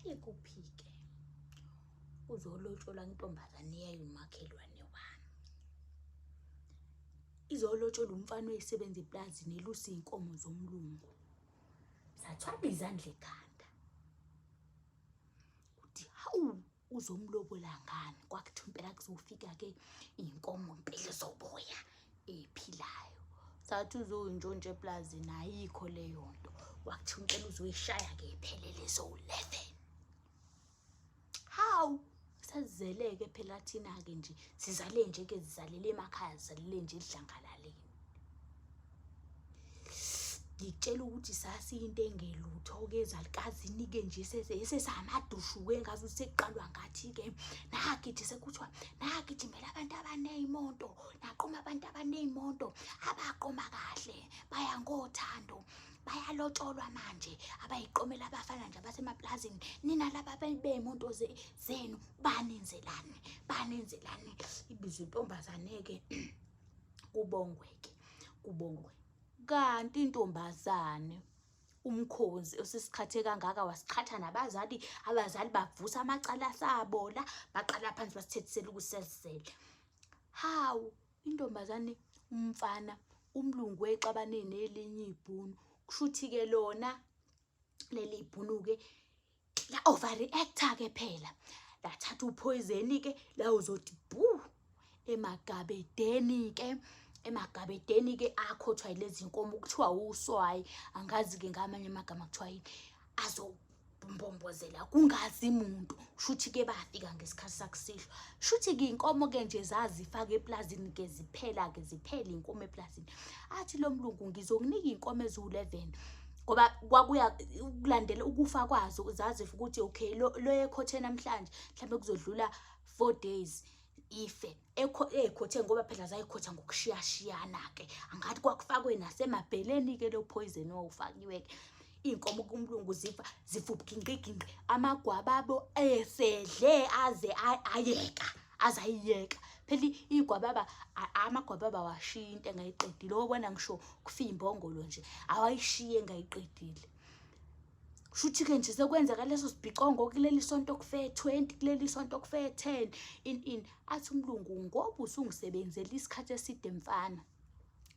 Kwayekuphike uzolotsholwa intombazane yayimakhelwane wami. Izolotsholwa umfana oyisebenza eplazini elusa iy'nkomo zomlungu. Sathwala izandla ekhanda. Uthi hawu uzomlobola ngani? Kwakuthiwa impela kuzofika-ke iy'nkomo mpela zoboya ey'philayo. Sathi uzoyintshontsha eplazini ayikho leyo nto. Kwakuthiwa impela uzoyishaya-ke iphelele zo-11. Hawu sasizele-ke phela thina-ke nje sizale nje-ke zizalele emakhaya zizalele nje edlangalaleni. Ngikutshela ukuthi sasiyinto engelutho-ke ezalukazini-ke nje esesamadushu-ke engazi ukuthi sekuqalwa ngathi-ke nakithi sekuthiwa nagijimela abantu abaney'moto, naqoma abantu abaney'moto abaqoma kahle baya ngothando. Bayalotsholwa manje abayiqomela abafana nje abasemaplazini. Nina laba bey'moto zenu banenzelani? Ibizwa intombazane-ke kubongwe-ke kubongwe. Kanti intombazane umkhozi osesikhathe kangaka wasiqhatha nabazali. Abazali bavusa amacala asabola baqala phansi basithethisela ukusesizela. Hawu intombazane umfana umlungu exabane nelinye ibhunu. Kushuthi-ke lona leli ibhunu-ke la overreactor-ke phela lathatha uphoyizeni-ke la uzothi bhu emagabedeni-ke akhothwa yilezi nkomo kuthiwa uswayi. Angazi-ke ngamanye amagama kuthiwa yini azombombozela kungazi muntu. Shuthi-ke bafika ngesikhathi sakusihlwa. Shuthi-ke iy'nkomo-ke nje zazifaka eplazini-ke ziphela-ke ziphela iy'nkomo eplazini. Athi lo mlungu ngizokunika iy'nkomo eziwu-11 ngoba kwakuya ukulandela ukufa kwazo. Zazifa ukuthi okay lo ekhothe namhlanje mhlawumbe kuzodlula 4 days ife ekhothe ngoba phela zayikhotha ngokushiyashiyana-ke. Angathi kwakufakwe nasemabheleni-ke lo poison owawufakiwe-ke. Iy'nkomo kumlungu zifa ubugingqigingqi. Amagwababo esedle aze ayiyeka. Phela iy'gwababa amagwababa awashiya into engayiqedile. Wobona ngisho kufa imbongolo nje awayishiye engayiqedile. Shuthi-ke nje sekwenzeka leso sibhicongo kuleli sonto kufe 20 kuleli sonto kufe 10 athi umlungu ngoba usungisebenzela isikhathi eside mfana.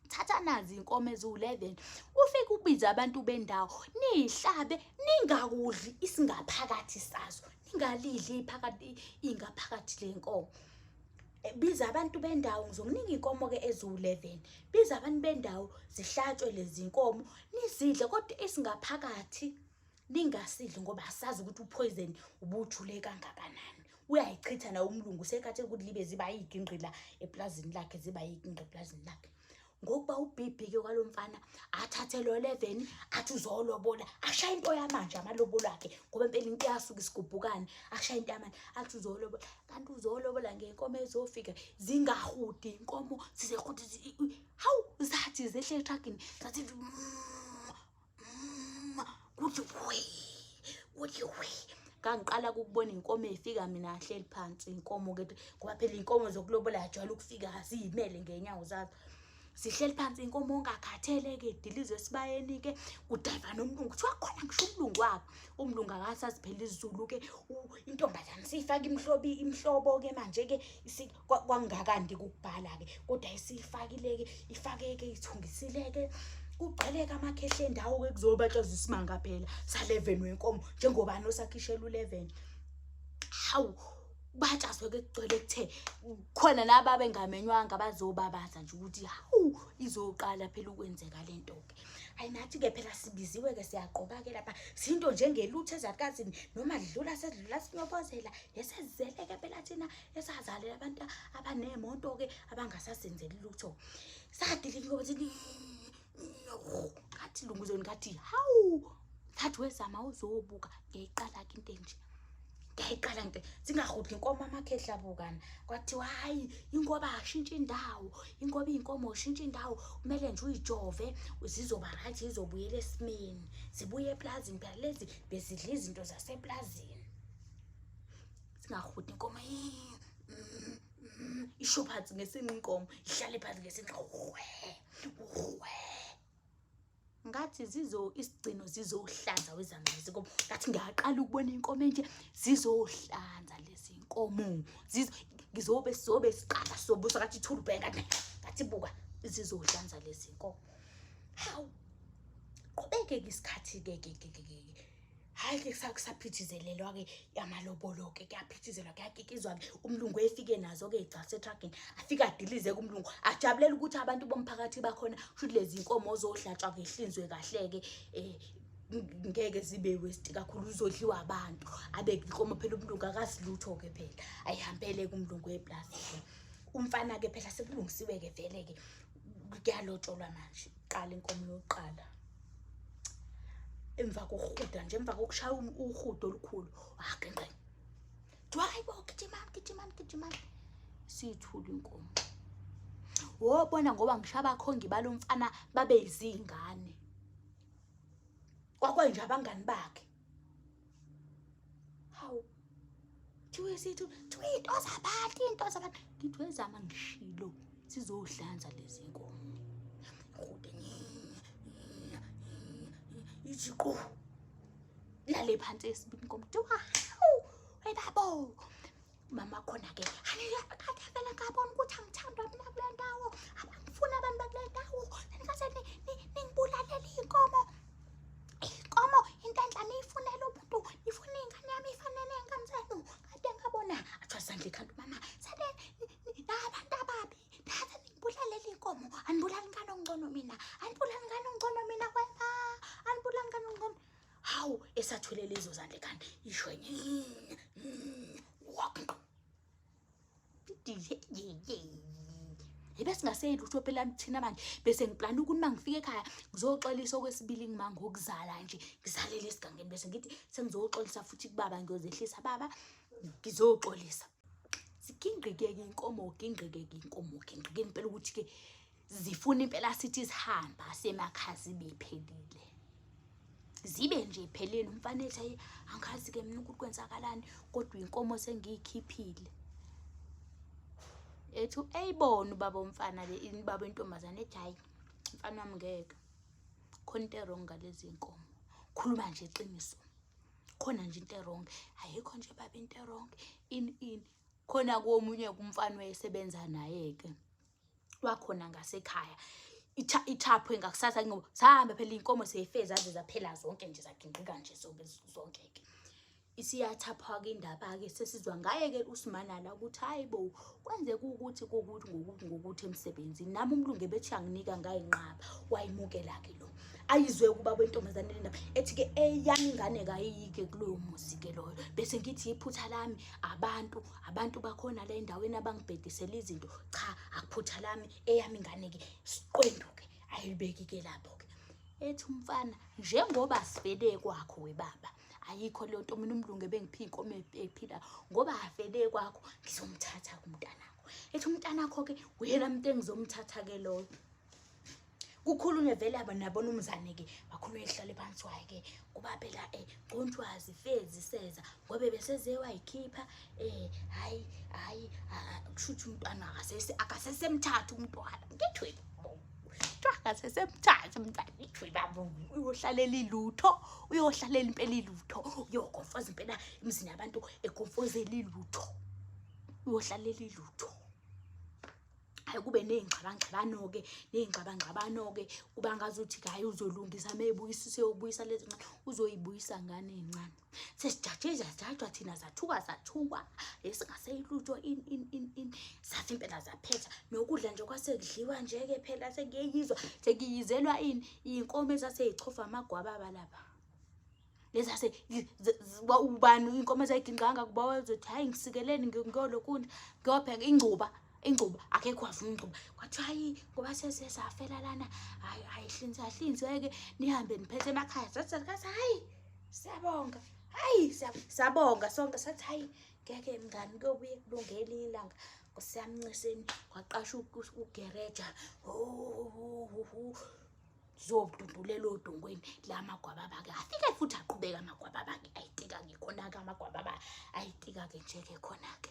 Thatha nazi iy'nkomo eziwu-11 ufike ubize abantu bendawo nihlabe ningakudli isingaphakathi sazo. Ningalidli ingaphakathi lenkomo. Biza abantu bendawo ngizokunika inkomo-ke eziwu-11. Biza abantu bendawo zihlatshwe lezi nkomo nizidle kodwa isingaphakathi ningasidli ngoba asazi ukuthi uphoyizeni ubujule kangakanani. Uyayichitha nawo umlungu sekhathi ukuthi libe ziba yigingqi la eplazini lakhe ziba yigingqi eplazini lakhe. Ngokuba ubhibhi-ke kwalomfana athathe lo 11 athi uzolobola ashaya into yamanje amalobolo akhe ngoba impela into yasuka isigubhukane ashaya into yamanje athi uzolobola. Kanti uzolobola ngey'nkomo ezofika zingahudi inkomo zizehudi hawu zathi zehle etragini zathi kuthi we. Ngangiqala ukubona inkomo ey'fika mina ahleli phansi inkomo-ke ngoba phela iy'nkomo zokulobola yajwayele ukufika ziy'mele ngey'nyawo zazo. Sihleli phansi inkomo ongakhathele-ke idilizwe esibayeni-ke kudayiva nomlungu. Kuthiwa khona ngisho umlungu wakhe. Umlungu akasazi phela isiZulu-ke intombazane siyifaka imhlobo-ke manje-ke kwakungakandi ukubhala-ke kodwa isiyifakile-ke ifake-ke ithungisile-ke kugcwele-ke amakhehla endawo-ke kuzobatshazwa isimanga phela sa-11 wenkomo njengoba nosakhishelwa u-11. Hawu batshazwe-ke kugcwele kuthe khona nababe ngamenywanga bazobabaza nje ukuthi hawu izoqala phela ukwenzeka le nto-ke. Hayi nathi-ke phela sibiziwe-ke siyaqoba-ke lapha zinto njengelutho ezakazini noma lidlula sedlula sinyobozela esezizele-ke phela thina esazalela abantu abaney'moto-ke abangasasenzeli lutho. Sadilika inkomo zithi ngathi lunguzweni ngathi hawu ngathi wezama uzobuka ngiyayiqala-ke into enje. Ngiyayiqala nje zingahudi inkomo amakhehla abukana. Kwathiwa hayi ingoba ashintsha indawo ingoba iy'nkomo ushintsha indawo kumele nje uyijove zizoba right zizobuyela esimeni zibuye eplazini phela lezi bezidla izinto zaseplazini. Zingahudi inkomo isho phansi ngesinqe inkomo ihlale phansi ngesinqe ngathi isigcino zizohlanza wezami lezi nkomo. Ngathi ngiyaqala ukubona inkomo enje zizohlanza lezi inkomo. Sizobe siqala sobusa ngathi ithulubhenga ngathi buka zizohlanza lezi inkomo. Hawu. Qhubeke isikhathi ke. Hayi ke kusaphithizelelwa ke yamalobolo ke kuyaphithizelwa kuyakikizwa ke umlungu efike nazo ke igcase trucking afika adilize kumlungu ajabulela ukuthi abantu bomphakathi bakhona futhi lezi inkomo zohlatshwa ke hlinzwe kahle ke ngeke zibe waste kakhulu uzodliwa abantu abeke inkomo phela umlungu akasilutho ke phela ayihambele kumlungu weplaza umfana ke phela sekulungisiwe ke vele ke kuyalotsholwa manje qala inkomo yokuqala emva kokuhuda nje emva kokushaya uhudo olukhulu agenqe hayibo gijimani sithula inkomo wobona ngoba ngishaba khongi balomfana babe izingane kwakwenje abangani bakhe hawu into zabantu ngithwezama ngishilo sizohlanza lezi inkomo hude ijiqo lale phansi esibini inkomo hey babo mama khona ke kade vele ngabona ukuthi angithandwa mina kule ndawo abangifuna abantu bakule ndawo ngase ningibulalela inkomo intandla niyifunela umuntu nifuna ingane yami ifanele ingane zenu kade ngabona athwasandla ekhanda mama sade nabantu ababi thatha ningibulalela inkomo anibulala ingane ongcono mina kwepha anibulala ingane ongcono hawu esathwele lezo zandla ekhanda isho bese ngaseyilutho phela thina manje bese ngiplana ukuthi mangifika ekhaya ngizoxolisa okwesibili ngimanga ukuzala nje ngizalele esigangeni bese ngithi sengizoxolisa futhi kubaba ngiyozehlisa baba ngizoxolisa sigingqike inkomo impela ukuthi ke zifuna impela sithi sihamba semakhasi bephelile zibe nje iphelele umfanele angazi ke mina ukuthi kwenzakalani kodwa inkomo sengiyikhiphile ethu eyibona ubaba umfana le baba intombazane ethi hayi mfana wami ngeke khona into wrong ngalezi inkomo khuluma nje iqiniso khona nje into wrong ayikho nje baba into wrong in khona komunye kumfana wayesebenza naye ke wakhona ngasekhaya ithaphu engakusasa ngoba sahamba phela inkomo seyifeza aze zaphela zonke nje zaginqika nje zonke ke isiyathapha ke indaba ke sesizwa ngaye ke uSimanala ukuthi hayibo kwenze ngokuthi emsebenzini nami umlungu bethi anginika ngaye inqaba wayimukela ke lo ayizwe kuba kwentombazane lendaba ethi ke eyami ingane kayike kuloyo muzi ke loyo bese ngithi iphutha lami abantu bakhona la endaweni abangibhedisela izinto cha akuphutha lami eyami ingane ke siqwenduke ayibeki ke lapho ke ethi umfana njengoba sivele kwakho webaba ayikho leyo nto mina umlungu ebengiphi inkomo ephila ngoba afele kwakho ngizomthatha kumntanakho ethi umntanakho ke uyena umuntu engizomthatha ke loyo kukhulunywe vele nabona umzane ke bakhulunywe ehlale phansi waye ke kuba phela Qontwazi Fezi seza ngobe besezewa ikhipha hayi kushuthi umntwana akasesemthatha umntwana ngithwe akasesemthatha umntwana ngithwe babo uyohlalela impela ilutho uyokonfoza impela emzini yabantu ekonfozela ilutho uyohlalela ilutho hayi kube nezingxabangxabano ke kuba ngazuthi hayi uzolungisa mebuyisise ubuyisa lezi ncane uzoyibuyisa ngane encane sesijajwa thina zathuka esingaseyilutho in sathi impela zaphetha nokudla nje kwasekudliwa nje ke phela sekiyizelwa inkomo ezaseyichofa amagwababa lapha lezase ubani inkomo ezayiginqanga kubawa uzothi hayi ngisikeleni ngiyolokunda ngiyophenga ingcuba akekho afuna ingcuba kwathi hayi ngoba sesafela lana ayihlinzeke nihambe niphethe emakhaya sathi hayi siyabonga sabonga sonke sathi hayi ngeke mngani kuyobuye kulungela ilanga ngosiyamnciseni kwaqasha ugereja zobudumbulela odongweni lamagwababa ke afike futhi aqhubeka amagwababa ke ayitika ke khona ke amagwababa ayitika ke nje ke khona ke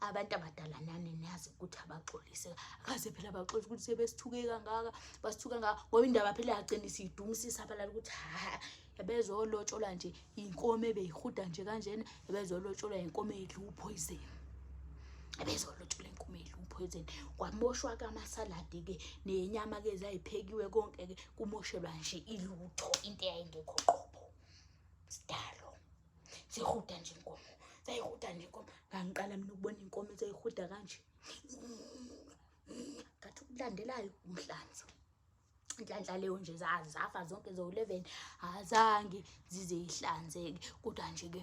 abantu abadala nani niyazi ukuthi abaxolise akaze phela abaxolise ukuthi sebesithuke kangaka basithuka kangaka ngoba indaba phela yagcina isidumisisa abalala ukuthi yabezolotsholwa nje inkomo ebeyihuda nje kanjena yabezolotsholwa inkomo edla uphoyizeni ebezolotsholwa inkomo edla uphoyizeni kwamoshwa kamasaladi ke nenyama ke zayiphekiwe konke ke kumoshelwa nje ilutho into eyayingekho qobo sidalo sihuda nje inkomo zayihuda nje inkomo ngangiqala mina ukubona inkomo ezayihuda kanje ngathi ukulandelayo umhlanzi inhlanhla leyo nje zafa zonke zo 11 azange zize ihlanzeke kodwa nje ke